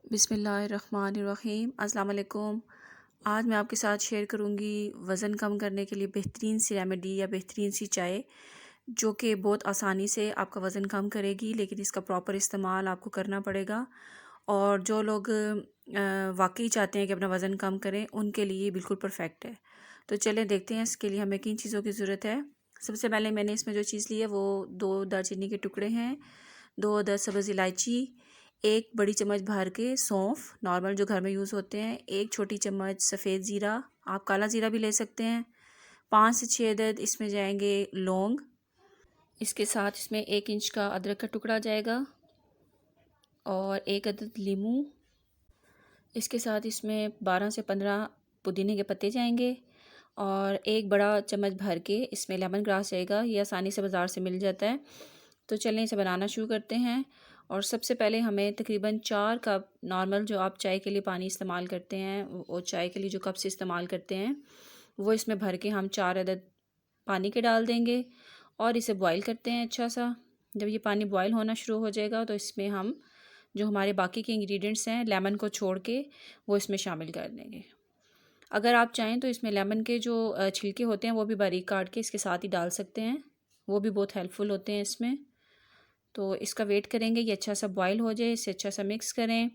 बिस्मिल्लाहिर्रहमानिर्रहीम। अस्सलाम वालेकुम। आज मैं आपके साथ शेयर करूंगी वज़न कम करने के लिए बेहतरीन सी रेमेडी या बेहतरीन सी चाय जो कि बहुत आसानी से आपका वज़न कम करेगी, लेकिन इसका प्रॉपर इस्तेमाल आपको करना पड़ेगा। और जो लोग वाकई चाहते हैं कि अपना वज़न कम करें, उनके लिए बिल्कुल परफेक्ट है। तो चलें देखते हैं इसके लिए हमें किन चीज़ों की ज़रूरत है। सबसे पहले मैंने इसमें जो चीज़ ली है वो 2 दालचीनी के टुकड़े हैं, 2 अदद सब्ज़ इलायची, 1 बड़ी चम्मच भर के सौंफ नॉर्मल जो घर में यूज़ होते हैं, 1 छोटी चम्मच सफ़ेद ज़ीरा, आप काला ज़ीरा भी ले सकते हैं, 5 से 6 अदद इसमें जाएंगे लौंग। इसके साथ इसमें 1 इंच का अदरक का टुकड़ा जाएगा और 1 अदद लीमू। इसके साथ इसमें 12 से 15 पुदीने के पत्ते जाएंगे और 1 बड़ा चम्मच भर के इसमें लेमन ग्रास जाएगा। ये आसानी से बाज़ार से मिल जाता है। तो चलें इसे बनाना शुरू करते हैं। और सबसे पहले हमें तकरीबन 4 कप नॉर्मल जो आप चाय के लिए पानी इस्तेमाल करते हैं, वो चाय के लिए जो कप से इस्तेमाल करते हैं, वो इसमें भर के हम 4 अदद पानी के डाल देंगे और इसे बॉईल करते हैं अच्छा सा। जब ये पानी बॉईल होना शुरू हो जाएगा तो इसमें हम जो हमारे बाकी के इंग्रेडिएंट्स हैं, लेमन को छोड़ के वो इसमें शामिल कर देंगे। अगर आप चाहें तो इसमें लेमन के जो छिलके होते हैं वो भी बारीक काट के इसके साथ ही डाल सकते हैं, वो भी बहुत हेल्पफुल होते हैं इसमें। तो इसका वेट करेंगे ये अच्छा सा बॉईल हो जाए, इसे अच्छा सा मिक्स करें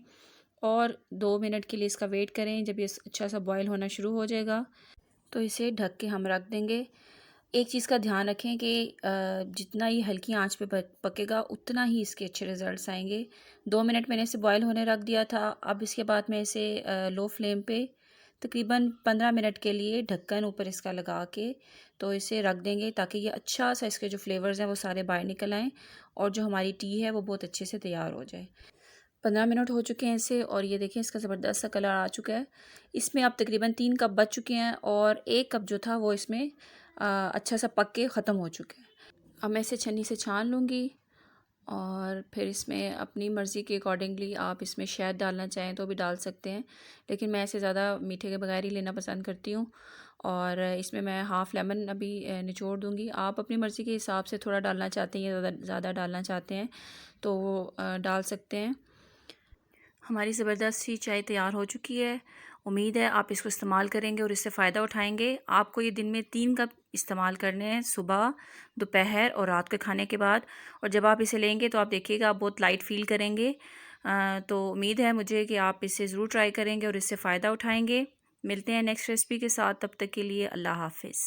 और 2 मिनट के लिए इसका वेट करें। जब ये अच्छा सा बॉईल होना शुरू हो जाएगा तो इसे ढक के हम रख देंगे। एक चीज़ का ध्यान रखें कि जितना ये हल्की आंच पे पकेगा उतना ही इसके अच्छे रिज़ल्ट्स आएंगे। 2 मिनट मैंने इसे बॉईल होने रख दिया था। अब इसके बाद मैं इसे लो फ्लेम पे तकरीबन 15 मिनट के लिए ढक्कन ऊपर इसका लगा के तो इसे रख देंगे, ताकि ये अच्छा सा इसके जो फ्लेवर्स हैं वो सारे बाहर निकल आएँ और जो हमारी टी है वो बहुत अच्छे से तैयार हो जाए। 15 मिनट हो चुके हैं इसे और ये देखें इसका ज़बरदस्त सा कलर आ चुका है। इसमें अब तकरीबन 3 कप बच चुके हैं और 1 कप जो था वो इसमें अच्छा सा पक के ख़त्म हो चुके हैं। अब मैं इसे छन्नी से छान लूँगी और फिर इसमें अपनी मर्ज़ी के अकॉर्डिंगली आप इसमें शहद डालना चाहें तो भी डाल सकते हैं, लेकिन मैं इसे ज़्यादा मीठे के बगैर ही लेना पसंद करती हूँ। और इसमें मैं हाफ़ लेमन अभी निचोड़ दूँगी। आप अपनी मर्ज़ी के हिसाब से थोड़ा डालना चाहते हैं या ज़्यादा डालना चाहते हैं तो वो डाल सकते हैं। हमारी ज़बरदस्त सी चाय तैयार हो चुकी है। उम्मीद है आप इसको इस्तेमाल करेंगे और इससे फ़ायदा उठाएंगे। आपको ये दिन में 3 कप इस्तेमाल करने हैं, सुबह, दोपहर और रात के खाने के बाद। और जब आप इसे लेंगे तो आप देखिएगा आप बहुत लाइट फ़ील करेंगे। तो उम्मीद है मुझे कि आप इसे ज़रूर ट्राई करेंगे और इससे फ़ायदा उठाएंगे। मिलते हैं नेक्स्ट रेसिपी के साथ, तब तक के लिए अल्लाह हाफ़िज़।